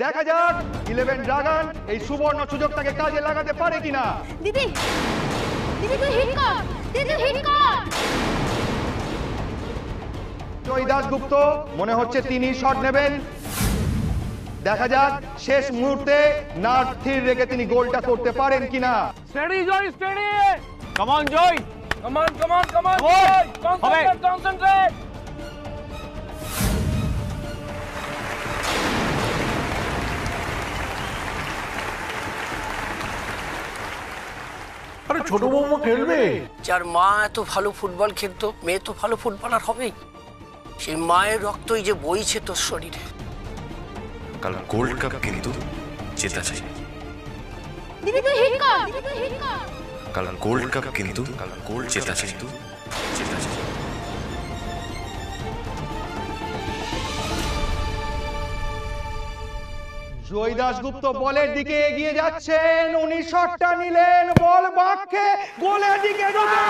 দেখা যাক 11 ড্রাগন এই সুবর্ণ সুযোগটাকে কাজে লাগাতে পারে কিনা। দিদি দিদি তুই হিট কর, দিদি হিট কর। জয় দাশগুপ্ত মনে হচ্ছে তিনি শট নেবেন। দেখা যাক শেষ মুহূর্তে নার্ভ স্থির রেখে তিনি গোলটা করতে পারেন কিনা। Steady Joy, steady. Come on Joy, come on come on come on. Concentrate concentrate. আরে ছোট বৌমা খেলবে? যার মা এত ভালো ফুটবল খেলতো, মেয়ে তো ভালো ফুটবলার হবেই। সেই মায়ের রক্তই যে বইছে তোর শরীরে। কাল গোল্ড কাপ কিন্তু জেতা চাই। দিদি তুই হিট কর, দিদি তুই হিট কর। কাল গোল্ড কাপ কিন্তু জেতা চাই। জয় দাশগুপ্ত বলের দিকে এগিয়ে যাচ্ছেন, উনি শটটা নিলেন, বল বাঁকে গোলের দিকে ঢুকে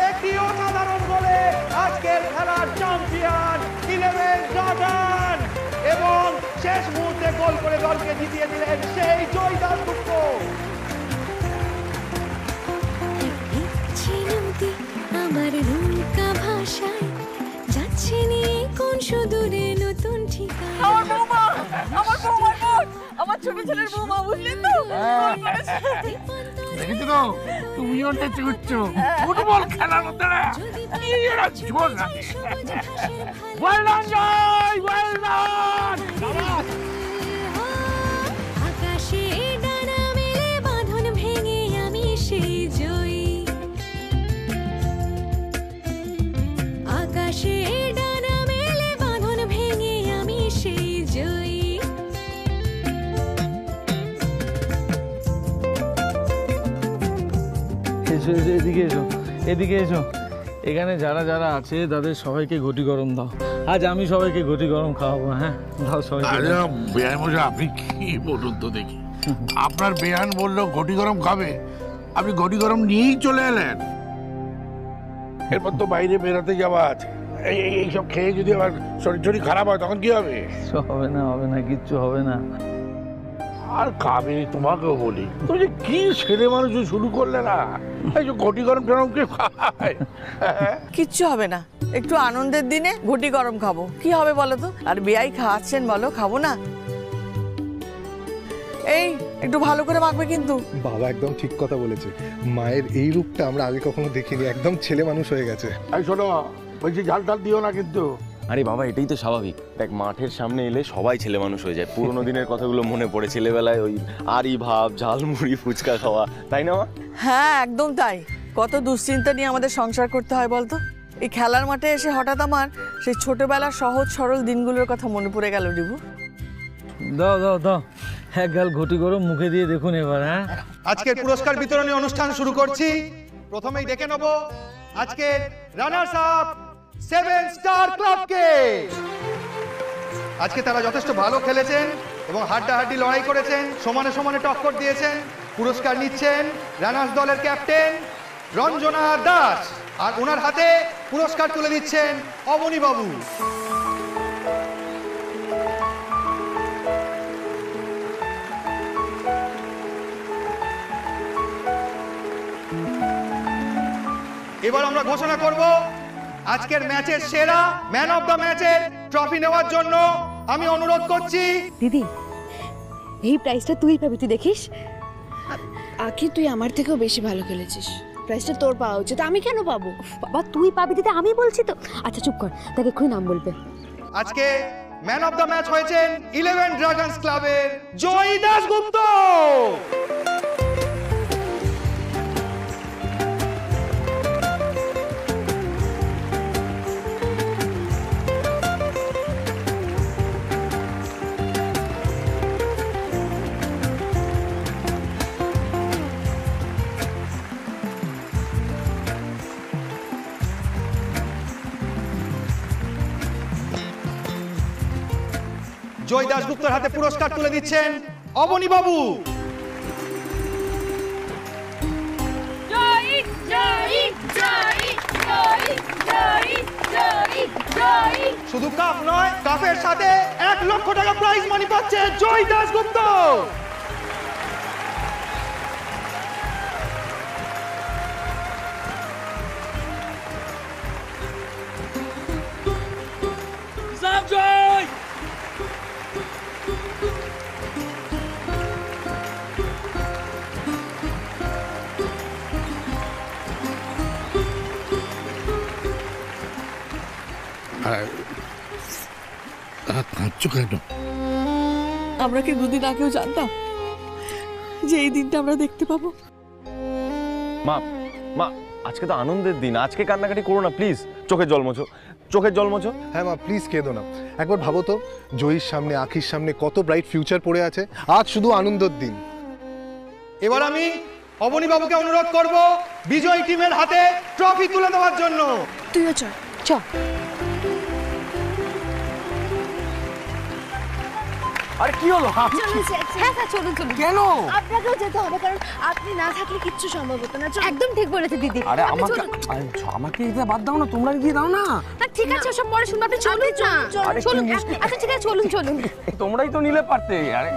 একটি অসাধারণ গোলে আজকের খেলার চ্যাম্পিয়ন 11 ড্রাগন এবং শেষ মুহূর্তে গোল করে দলকে জিতিয়ে দিলেন সেই জয় দাশগুপ্ত। আমার নৌকা ভাষায় যাচ্ছে নিয়ে কোন সুদূরে নতুন ঠিকানা। আমার বৌমা, আমার ছোট ছেলের বৌমা, বুঝলেন তো? দেখেছো তো তুমিও নেচে উঠছো ফুটবল খেলার মধ্যে না কি এরা জোর লাগে। ওয়েল ডান জয়, ওয়েল ডান। আকাশে ডানা মেলে বাঁধন ভেঙে আমি সেই জয়ী। আকাশে ডানা মেলে বাঁধন ভেঙে আমি সেই জয়ী। এসো এসো, এদিকে এসো, এদিকে এসো। এখানে যারা যারা আছে তাদের সবাইকে ঘটি গরম দাও। আজ আমি সবাইকে ঘটি গরম খাওয়াবো। হ্যাঁ দাও সবাইকে। আরে বেয়ান মশাই, আপনি কি বলুন তো দেখি। আপনার বেয়ান বললো ঘটি গরম খাবে, আপনি ঘটি গরম নিয়েই চলে এলেন। এরপর তো বাইরে বেরোতে যাওয়া আছে। এইসব খেয়ে যদি আবার শরীর খারাপ হয় তখন কি হবে? হবে না, হবে না, কিচ্ছু হবে না। আর কাবেরি তোমাকেও বলি, তুমি যে কি ছেলে মানুষ শুরু করলে না, এই যে ঘটি গরম টরম কে খায়? কিচ্ছু হবে না, একটু আনন্দের দিনে ঘটি গরম খাবো, কি হবে বলো তো? আর বেয়াই খাওয়াচ্ছেন বলো, খাবো না? এই একটু ভালো করে মাখবে কিন্তু। বাবা একদম ঠিক কথা বলেছে, মায়ের এই রূপটা আমরা আগে কখনো দেখিনি, একদম ছেলে মানুষ হয়ে গেছে। এই শোনো, বলছি ঝাল টাল দিও না কিন্তু। আরে বাবা, এটাই তো স্বাভাবিক। দেখ, মাঠের সামনে এলে সবাই ছেলে মানুষ হয়ে যায়। পুরোনো দিনের কথাগুলো মনে পড়ে, ছেলেবেলায় ওই আরি ভাব, ঝালমুড়ি, ফুচকা খাওয়া, তাই না মা? হ্যাঁ একদম তাই। কত দুশ্চিন্তা নিয়ে আমাদের সংসার করতে হয় বলতো। এই খেলার মাঠে এসে হঠাৎ আমার সেই ছোটবেলার সহজ সরল দিনগুলোর কথা মনে পড়ে গেল রিভু। দাও দাও দাও, এক গাল ঘটি গরম মুখে দিয়ে দেখুন এবার। হ্যাঁ, আজকের পুরস্কার বিতরণী অনুষ্ঠান শুরু করছি। প্রথমেই ডেকে নেব আজকের রানার্স আপ 7 স্টার ক্লাবকে। আজকে তারা যথেষ্ট ভালো খেলেছেন এবং হাড্ডাহাড্ডি লড়াই করেছেন, সমানে সমানে টক্কর দিয়েছেন। পুরস্কার নিচ্ছেন রানার্স দলের ক্যাপ্টেন রঞ্জনা দাস, আর ওনার হাতে পুরস্কার তুলে দিচ্ছেন অবনী বাবু। এবার আমরা ঘোষণা করব আজকের ম্যাচের সেরা ম্যান অফ দ্য ম্যাচের ট্রফি নেওয়ার জন্য আমি অনুরোধ করছি। দিদি এই প্রাইসটা তুই পাবি, তুই দেখিস। আখি, তুই আমার থেকেও বেশি ভালো খেলেছিস, প্রাইসটা তোর পাওয়া উচিত, আমি কেন পাবো? বাবা তুই পাবি দিদি, আমি বলছি তো। আচ্ছা চুপ কর, তাকে এক্ষুনি নাম বলবে। আজকে ম্যান অফ দ্য ম্যাচ হয়েছেন 11 ড্রাগনস ক্লাবের জয় দাশগুপ্ত। জয় দাশগুপ্তর হাতে পুরস্কার তুলে দিচ্ছেন অবনী বাবু। জয় জয় জয় জয় জয় জয় শুধু কাপ নয়, কাপের সাথে 1 লক্ষ টাকা প্রাইজ মানি পাচ্ছে জয় দাশগুপ্ত। কাঁদছো কেন? আমরা কি দুদিন আগেও জানতাম যে এই দিনটা আমরা দেখতে পাবো? মা মা আজকে তো আনন্দের দিন, আজকে কান্নাকাটি করো না প্লিজ। চোখের জল মোছো, চোখের জল মোছো। হ্যাঁ মা, প্লিজ কেঁদো না। একবার ভাবো তো, জয়ীর সামনে, আখির সামনে কত ব্রাইট ফিউচার পড়ে আছে। আজ শুধু আনন্দের দিন। এবার আমি অবনী বাবুকে অনুরোধ করব বিজয়ী টিমের হাতে ট্রফি তুলে দেওয়ার জন্য। তুইও চল চল। আরে কি হলো? হ্যাঁ স্যার চলুন চলুন। কেন? আপনাকেও যেতে হবে, কারণ আপনি না থাকলে কিচ্ছু সম্ভব হতো না। একদম ঠিক বলেছে দিদি। আরে আমাকে এটা বাদ দাও না, তোমরা গিয়ে দাও না। ঠিক আছে, সব পরে শুনবো। আপনি চলুন না, চলুন। আচ্ছা ঠিক আছে, চলুন চলুন। তোমরাই তো নিলে পারতে। আরে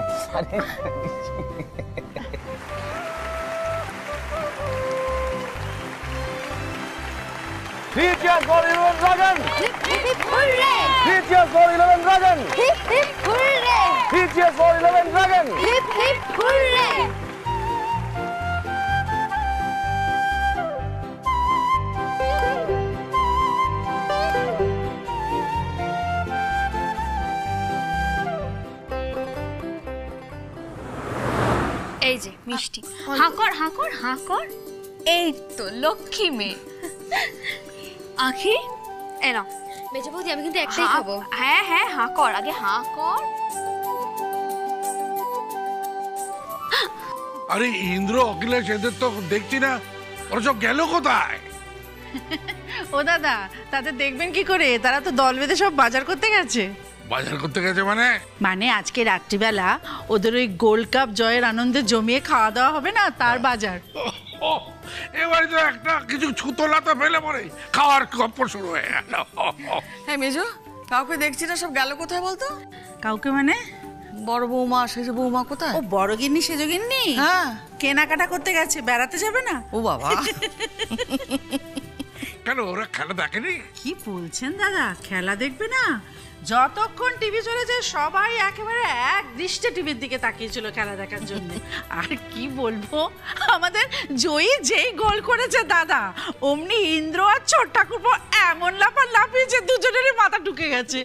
Three cheers for 11 Dragon! Hip hip hooray! Three cheers for 11 Dragon! Hip hip hooray! Three cheers for 11 Dragon! Hip hip hooray! এই যে মিষ্টি, হাঁকর হাঁকর হাঁকর। এই তো লক্ষ্মী মেয়ে। আখি এনো বেঁচে বৌদি, আমি কিন্তু একটাই খাবো। হ্যাঁ হ্যাঁ হাঁকর, আগে হাঁকর। আরে ইন্দ্র, অখিলেশ এদের তো দেখছি না, ওরা সব গেল কোথায়? ও দাদা, তাদের দেখবেন কি করে? তারা তো দল বেঁধে সব বাজার করতে গেছে। বাজার করতে গেছে মানে আজকে রাত্রিবেলা ওদের ওই গোল্ড কাপ জয়ের আনন্দে জমিয়ে খাওয়া দাওয়া হবে না, তার বাজার। এবারে তো একটা কিছু ছুতোলাতে ফেলে পড়ে খাওয়ার গপ্প শুরু হয়ে গেল। হ্যাঁ মেজো, কাউকে দেখছি না, সব গেল কোথায় বলতো? কাউকে মানে? বড় বৌমা, সেজো বৌমা কোথায়? ও বড় গিন্নি সেজো গিন্নি? হ্যাঁ, কেনাকাটা করতে গেছে, বেড়াতে যাবে না। ও বাবা। কেন, ওরা খেলা দেখেনি? কি বলছেন দাদা, খেলা দেখবে না? যতক্ষণ টিভি চলেছে সবাই একেবারে এক দৃষ্টে টিভির দিকে তাকিয়েছিল খেলা দেখার জন্য। আর কি বলবো, আমাদের জয়ী যেই গোল করেছে দাদা, অমনি ইন্দ্র আর ছোট ঠাকুরপো এমন লাফিয়েছে, দুজনেরই মাথা ঢুকে গেছে।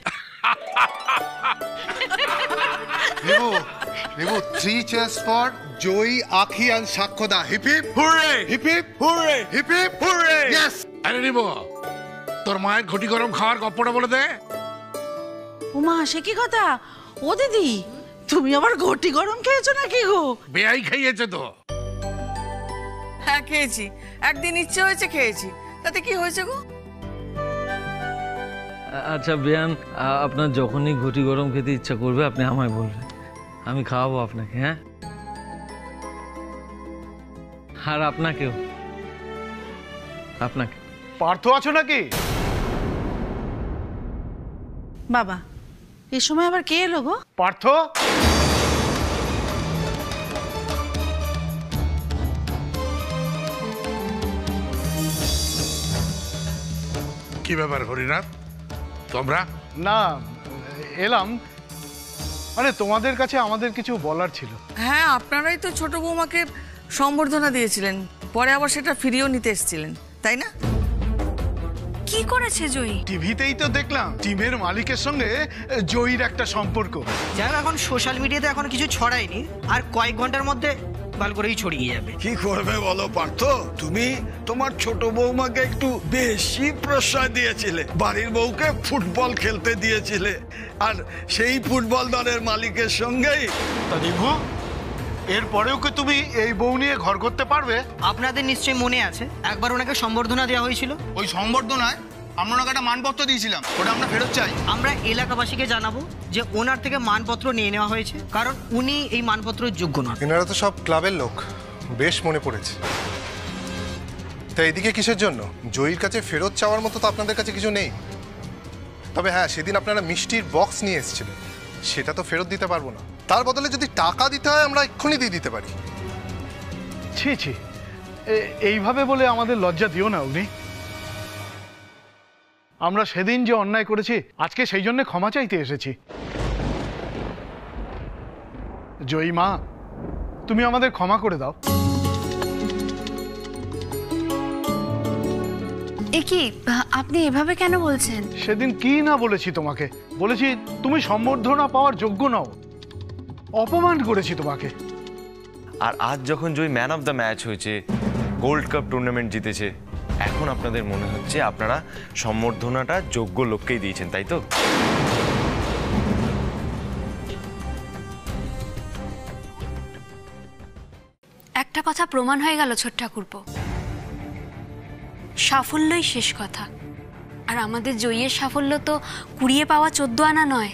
Review, 3 cheers for Joyee, Akhi and Sakshyada. Hip hip hooray, hip hip hooray, hip hip hooray. Yes. আরে রিবো, তোর মায়ের ঘটি গরম খাওয়ার গপ্পটা বলে দে। উমা, সে কি কথা? ও দিদি, তুমি আবার ঘটি গরম খেয়েছো নাকি গো? বেয়াই খাইয়েছে তো। হ্যাঁ খেয়েছি, একদিন ইচ্ছে হয়েছে খেয়েছি, তাতে কি হয়েছে গো? আচ্ছা বেয়ান, আপনার যখনই ঘটি গরম খেতে ইচ্ছা করবে আপনি আমায় বলবেন, আমি খাওয়াবো আপনাকে। হ্যাঁ, আর আপনাকেও। আপনাকে পার্থ আছো নাকি? বাবা, এই সময় আবার কে এলো গো? পার্থ? কি ব্যাপার হরিনাথ, তোমরা? না, এলাম মানে তোমাদের কাছে আমাদের কিছু বলার ছিল। হ্যাঁ, আপনারাই তো ছোট বৌমাকে সম্বর্ধনা দিয়েছিলেন, পরে আবার সেটা ফিরিয়েও নিতে এসেছিলেন, তাই না? কি করেছে জয়ী? টিভিতেই তো দেখলাম টিমের মালিকের সঙ্গে জয়ীর একটা সম্পর্ক। যারা এখন সোশ্যাল মিডিয়াতে এখন কিছু ছড়ায়নি, আর কয়েক ঘন্টার মধ্যে ভালো করেই ছড়িয়ে যাবে। কি করবে বলো পার্থ, তুমি তোমার ছোট বৌমাকে একটু বেশি প্রশ্রয় দিয়েছিলে, বাড়ির বউকে ফুটবল খেলতে দিয়েছিলে, আর সেই ফুটবল দলের মালিকের সঙ্গেই। রিভু, এরপরেও কি তুমি এই বউ নিয়ে ঘর করতে পারবে? আপনাদের নিশ্চয়ই মনে আছে একবার ওনাকে সম্বর্ধনা দেওয়া হয়েছিল। ওই সম্বর্ধনায় আমরা ওনাকে একটা মানপত্র দিয়েছিলাম, ওটা আমরা ফেরত চাই। আমরা এলাকাবাসীকে জানাবো যে ওনার থেকে মানপত্র নিয়ে নেওয়া হয়েছে, কারণ উনি এই মানপত্রের যোগ্য নন। এনারা তো সব ক্লাবের লোক, বেশ মনে পড়েছে। তা এদিকে কিসের জন্য? জয়ীর কাছে ফেরত চাওয়ার মতো তো আপনাদের কাছে কিছু নেই। তবে হ্যাঁ, সেদিন আপনারা মিষ্টির বক্স নিয়ে এসেছিলেন, সেটা তো ফেরত দিতে পারবো না। তার বদলে যদি টাকা দিতে হয় আমরা এক্ষুনি দিয়ে দিতে পারি। ছি ছি, এইভাবে বলে আমাদের লজ্জা দিও না অগ্নি। আমরা সেদিন যে অন্যায় করেছি আজকে সেই জন্য ক্ষমা চাইতে এসেছি। জয়ী মা, তুমি আমাদের ক্ষমা করে দাও। কি আপনি এভাবে কেন বলছেন? সেদিন কি না বলেছি তোমাকে? বলেছি তুমি সম্বর্ধনা পাওয়ার যোগ্য নও, অপমান করেছি তোমাকে। আর আজ যখন জয় ম্যান অফ দ্য ম্যাচ হয়েছে, গোল্ড কাপ টুর্নামেন্ট জিতেছে, এখন আপনাদের মনে হচ্ছে আপনারা সম্বর্ধনাটা যোগ্য লোককেই দিয়েছেন, তাই তো? একটা কথা প্রমাণ হয়ে গেল ছোট ঠাকুরপো, সাফল্যই শেষ কথা। আর আমাদের জয়ের সাফল্য তো কুড়িয়ে পাওয়া 14 আনা নয়,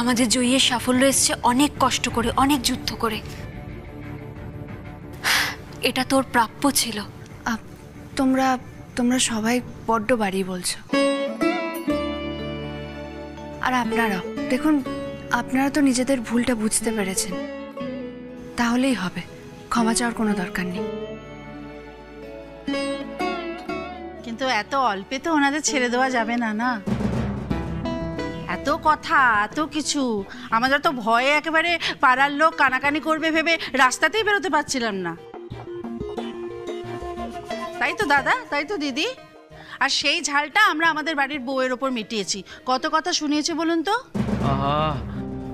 আমাদের জয়ের সাফল্য এসছে অনেক কষ্ট করে, অনেক যুদ্ধ করে। এটা তোর প্রাপ্য ছিল। তোমরা সবাই বড্ড বাড়ি বলছো। আর আপনারাও দেখুন, আপনারা তো নিজেদের ভুলটা বুঝতে পেরেছেন, তাহলেই হবে, ক্ষমা চাওয়ার কোনো দরকার নেই। কিন্তু এত অল্পে তো ওনাদের ছেড়ে দেওয়া যাবে না। না, এত কথা, এত কিছু, আমাদের তো ভয়ে একেবারে পাড়ার লোক কানাকানি করবে ভেবে রাস্তাতেই বেরোতে পারছিলাম না। তাই তো দাদা, তাই তো দিদি। আর সেই ঝালটা আমরা আমাদের বাড়ির বউয়ের ওপর মিটিয়েছি। কত কথা শুনিয়েছি বলুন তো। আহা,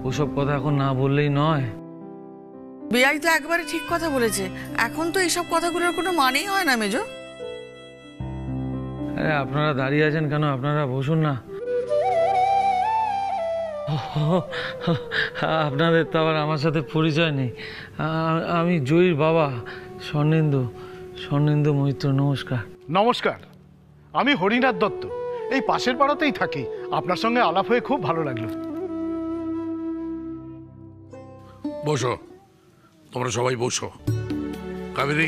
ওসব কথা এখন না বললেই নয়। বিয়াই তো একবারে ঠিক কথা বলেছে। এখন তো এইসব কথাগুলোর কোনো মানেই হয় না মেজো। আরে আপনারা দাঁড়িয়ে আছেন কেন? আপনারা বসুন না। আপনাদের তো আবার আমার সাথে পরিচয় নেই। আমি জয়ীর বাবা স্বর্ণেন্দু মৈত্র। নমস্কার। নমস্কার, আমি হরিনাথ দত্ত, এই পাশের পাড়াতেই থাকি। আপনার সঙ্গে আলাপ হয়ে খুব ভালো লাগলো। বসো, তোমরা সবাই বসো। কাবেরী,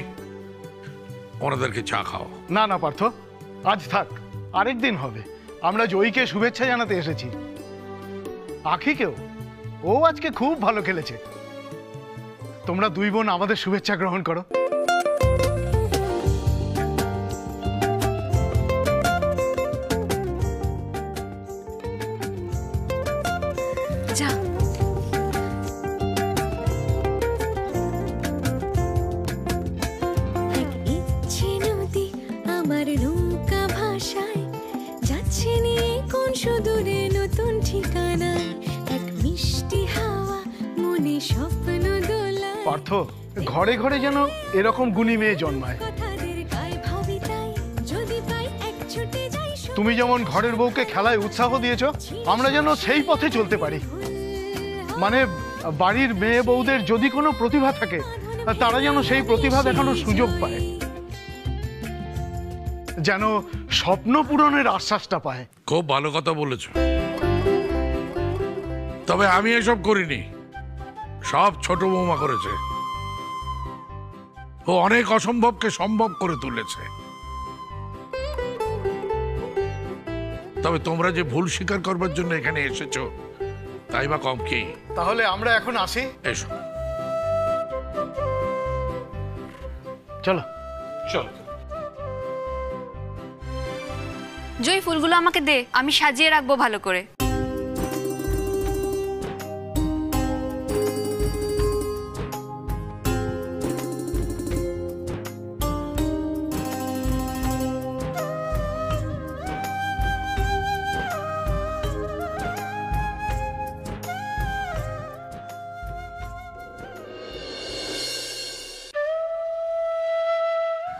ওনাদেরকে চা খাও। না না পার্থ, আজ থাক, আরেকদিন হবে। আমরা জয়ীকে শুভেচ্ছা জানাতে এসেছি। আখিকেও, ও আজকে খুব ভালো খেলেছে। তোমরা দুই বোন আমাদের শুভেচ্ছা গ্রহণ করো। পার্থ, ঘরে ঘরে যেন এরকম গুণী মেয়ে জন্মায়। তুমি যেমন ঘরের বউকে খেলায় উৎসাহ দিয়েছ, আমরা যেন সেই পথে চলতে পারি। মানে বাড়ির মেয়ে বউদের যদি কোনো প্রতিভা থাকে, তারা যেন সেই প্রতিভা দেখানোর সুযোগ পায়, যেন স্বপ্ন পূরণের আশ্বাসটা পায়। খুব ভালো কথা বলেছ, তবে আমি এসব করিনি, সব ছোট বৌমা করেছে। ও অনেক অসম্ভবকে সম্ভব করে তুলেছে। তবে তোমরা যে ভুল স্বীকার করবার জন্য এখানে এসেছো, তাই বা কম কি? তাহলে আমরা এখন আসি। এসো, চলো চলো। জয়, ফুলগুলো আমাকে দে, আমি সাজিয়ে রাখবো ভালো করে।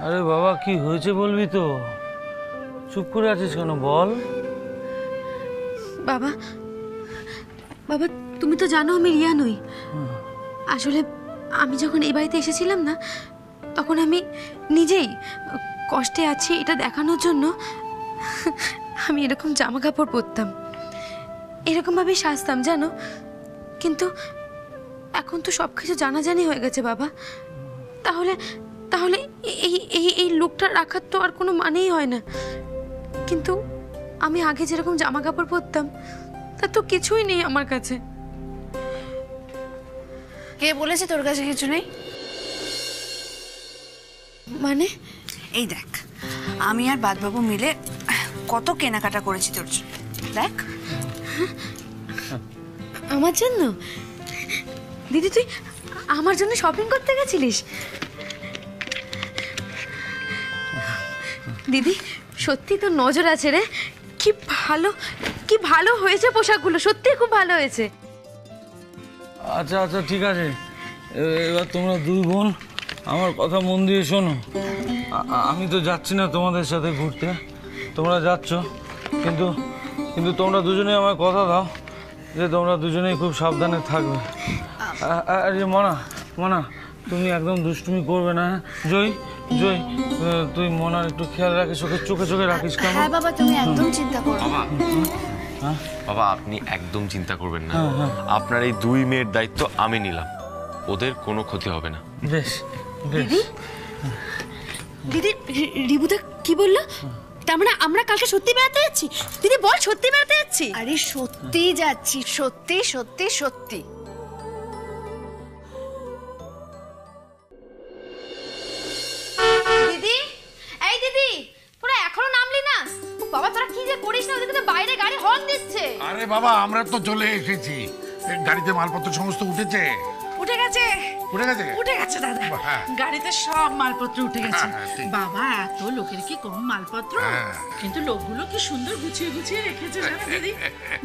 আরে বাবা, কি হয়েছে বলবি তো? চুপ করে আছিস কেন, বল। বাবা, বাবা তুমি তো জানো আমি রিয়া নই। আসলে আমি যখন এই বাড়িতে এসেছিলাম না, তখন আমি নিজেই কষ্টে আছি এটা দেখানোর জন্য আমি এরকম জামা কাপড় পরতাম, এরকমভাবেই সাজতাম জানো। কিন্তু এখন তো সব কিছু জানাজানি হয়ে গেছে বাবা। তাহলে তাহলে এই এই এই লোকটা রাখার তো আর কোনো মানেই হয় না। কিন্তু আমি আগে যেরকম জামা কাপড় পরতাম তা তো কিছুই নেই আমার কাছে। কে বলেছে তোর কাছে কিছু নেই? মানে এই দেখ, আমি আর বাদবাবু মিলে কত কেনাকাটা করেছি তোর জন্য। দেখ। আমার জন্য? দিদি তুই আমার জন্য শপিং করতে গেছিলিস? দিদি সত্যি তোর নজর আছে রে। কি ভালো হয়েছে পোশাকগুলো, সত্যি খুব ভালো হয়েছে। আচ্ছা আচ্ছা ঠিক আছে, এবার তোমরা দুই বোন আমার কথা মন দিয়ে শোনো। আমি তো যাচ্ছি না তোমাদের সাথে ঘুরতে, তোমরা যাচ্ছ, কিন্তু কিন্তু তোমরা দুজনেই আমার কথা দাও যে তোমরা দুজনেই খুব সাবধানে থাকবে। আরে মনা তুমি একদম দুষ্টুমি করবে না। জয় তুই মনার একটু খেয়াল রাখিস, ওকে চোখে চোখে রাখিস। কেন? হ্যাঁ বাবা, তুমি একদম চিন্তা করো না। বাবা আপনি একদম চিন্তা করবেন না, আপনার এই দুই মেয়ের দায়িত্ব আমি নিলাম, ওদের কোনো ক্ষতি হবে না। বেশ দিদি দিদি রিবুদা কি বললো? তার মানে আমরা কালকে সত্যি বেড়াতে যাচ্ছি? দিদি বল, সত্যি বেড়াতে যাচ্ছি? আরে সত্যি যাচ্ছি, সত্যি সত্যি সত্যি। দিদি, এই দিদি, তোরা এখনো নামলি না? বাবা তোরা কি যে করিস না, ওদিকে তো বাইরে গাড়ি হর্ন দিচ্ছে। আরে বাবা আমরা তো চলে এসেছি, গাড়িতে মালপত্র সমস্ত উঠেছে। উঠে গেছে উঠে গেছে দাদা, গাড়িতে সব মালপত্র উঠে গেছে। বাবা এত লোকের কি কম মালপত্র, কিন্তু লোকগুলো কি সুন্দর গুছিয়ে গুছিয়ে রেখেছে জানো দিদি।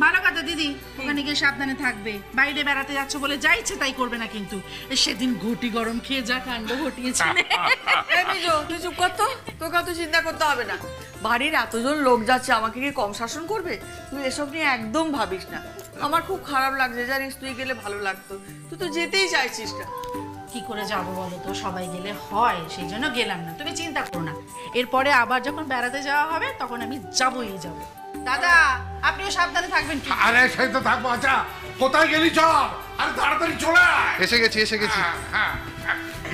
ভালো কথা দিদি, ওখানে গিয়ে সাবধানে থাকবে। বাইরে বেড়াতে যাচ্ছ বলে যা ইচ্ছে তাই করবে না কিন্তু। সেদিন ঘটি গরম খেয়ে যা কাণ্ড ঘটিয়েছিলে। তুই চুপ কর তো, তোকে অত চিন্তা করতে হবে না। বাড়ির এতজন লোক যাচ্ছে, আমাকে কি কম শাসন করবে? তুই এসব নিয়ে একদম ভাবিস না। আমার খুব খারাপ লাগছে জানিস, তুই গেলে ভালো লাগতো, তুই তো যেতেই চাইছিস না। কি করে যাবো বলো তো, সবাই গেলে হয়, সেই জন্য গেলাম না। তুমি চিন্তা করো না, এরপরে আবার যখন বেড়াতে যাওয়া হবে তখন আমি যাবই যাব। দাদা আপনিও সাবধানে থাকবেন। আরে সেই তো থাকবো। আচ্ছা কোথায় গেলি? চল, আরে তাড়াতাড়ি চলে আয়। এসে গেছি।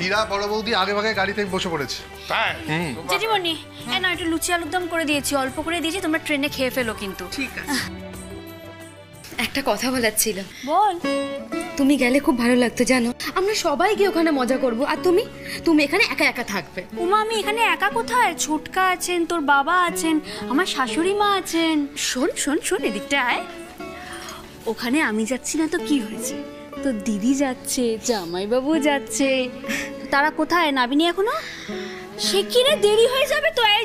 হীরা বড় বৌদি আগে ভাগে গাড়িতে বসে পড়েছে। জেঠিমণি না একটু লুচি আলুর দম করে দিয়েছি, অল্প করে দিয়েছি, তোমরা ট্রেনে খেয়ে ফেলো কিন্তু। ঠিক আছে। একটা কথা বলার ছিল। বল। তুমি গেলে খুব ভালো লাগতো জানো, আমরা সবাই গিয়ে ওখানে মজা করব, আর তুমি এখানে একা একা থাকবে। উমা আমি এখানে একা কোথায়? ছোটকা আছেন, তোর বাবা আছেন, আমার শাশুড়ি মা আছেন। শোন এদিকটা আয়। ওখানে আমি যাচ্ছি না তো কি হয়েছে, তো দিদি যাচ্ছে, জামাইবাবু যাচ্ছে। তারা কোথায়? নাবিনি এখনো? সে কি রে, দেরি হয়ে যাবে তো। এই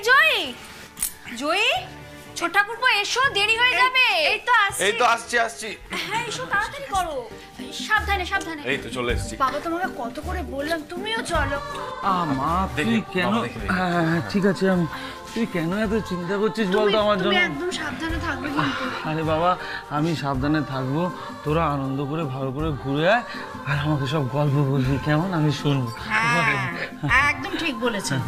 জয় ছোট ঠাকুরপো এসো, দেরি হয়ে যাবে। এই তো আসছি। হ্যাঁ এসো, তাড়াতাড়ি করো, সাবধানে। এই তো চলে এসেছি। বাবা তোমাকে কত করে বললাম, তুমিও চলো। মা তুই কেন? ঠিক আছে, তুই কেন এত চিন্তা করছিস বলতো আমার জন্য? একদম সাবধানে থাকবে কিন্তু। আরে বাবা আমি সাবধানে থাকবো, তোরা আনন্দ করে ভালো করে ঘুরে আয়, আর আমাকে সব গল্প বলবি কেমন, আমি শুনবো। একদম ঠিক বলেছেন।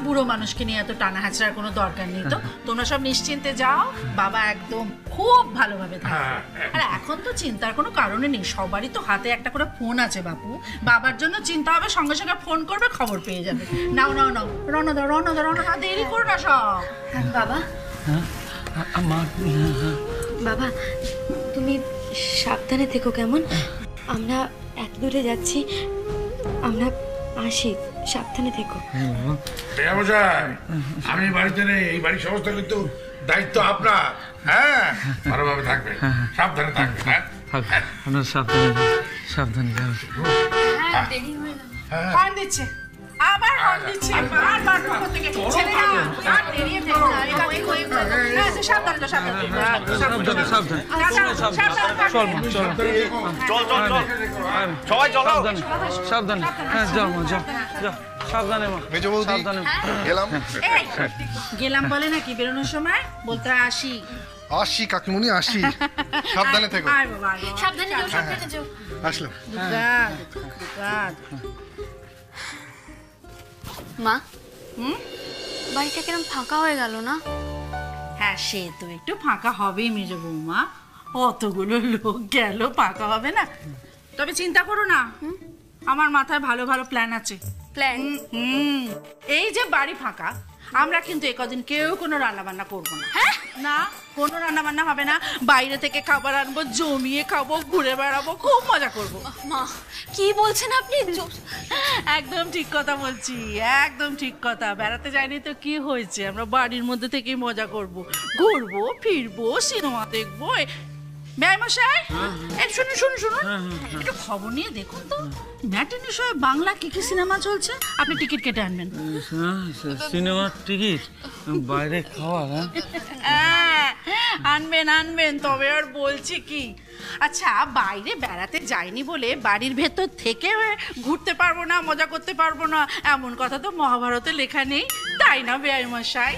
বুড়ো মানুষকে নিয়ে এত টানা হাঁচড়ার কোনো দরকার নেই তো। তোমরা সব নিশ্চিন্তে যাও, বাবা একদম খুব ভালোভাবে থাকবে। আর এখন তো চিন্তার কোনো কারণে নেই, সবারই তো হাতে একটা করে ফোন আছে বাপু। বাবার জন্য চিন্তা হবে, সঙ্গে সঙ্গে ফোন করবে, খবর পেয়ে যাবে। নাও রওনা দাও, দেরি করো না সব। বাবা বাবা তুমি সাবধানে থেকো কেমন? আমরা এত দূরে যাচ্ছি, আমরা আসি, সাবধানে থেকো। আমি বাড়িতে নেই, এই বাড়ির সমস্ত কিন্তু দায়িত্ব আপনার। হ্যাঁ ভালোভাবে থাকবে, সাবধানে থাকবে। আপনার সাবধানে হর্ন দিচ্ছে, আবার হর্ন দিচ্ছে, বারবার পক্ষ থেকে। ছেলেরা আর দেরি থেকো না, সাবধানে। সবাই চলো, সাবধানে। হ্যাঁ যাও সাবধানে মা। মেজো বৌদি গেলাম বলে নাকি, বেরোনোর সময় বলতে আসি কাকিমুনি, আসি। সাবধানে থেকো। সাবধানে যাও। আসলাম। মা বাড়িটা কিরম ফাঁকা হয়ে গেল না? হ্যাঁ সে তো একটু ফাঁকা হবেই মেজো বৌমা, অতগুলো লোক গেল, ফাঁকা হবে না? তবে চিন্তা করো না, আমার মাথায় ভালো ভালো প্ল্যান আছে। প্ল্যান? এই যে বাড়ি ফাঁকা, আমরা কিন্তু একদিন কেউ কোনো রান্না বান্না করবো না। হ্যাঁ, না কোনো রান্না বান্না হবে না, বাইরে থেকে খাবার আনবো, জমিয়ে খাবো, ঘুরে বেড়াবো, খুব মজা করবো। মা কি বলছেন আপনি? একদম ঠিক কথা বলছি, একদম ঠিক কথা। বেড়াতে যাইনি তো কি হয়েছে, আমরা বাড়ির মধ্যে থেকেই মজা করবো, ঘুরবো ফিরবো, সিনেমা দেখবো। মশাই, শুনুন শুনুন শুনুন, একটু খবর নিয়ে দেখুন তো ম্যাটিনি শোয়ে বাংলা কি কি সিনেমা চলছে। আপনি টিকিট কেটে আনবেন। সিনেমার টিকিট? বাইরে খাওয়া? আনবেন আনবেন, তবে আর বলছি কি, আচ্ছা বাইরে বেড়াতে যাইনি বলে বাড়ির ভেতর থেকে ঘুরতে পারবো না, মজা করতে পারবো না, এমন কথা তো মহাভারতে লেখা নেই, তাই না বেয়াই মশাই?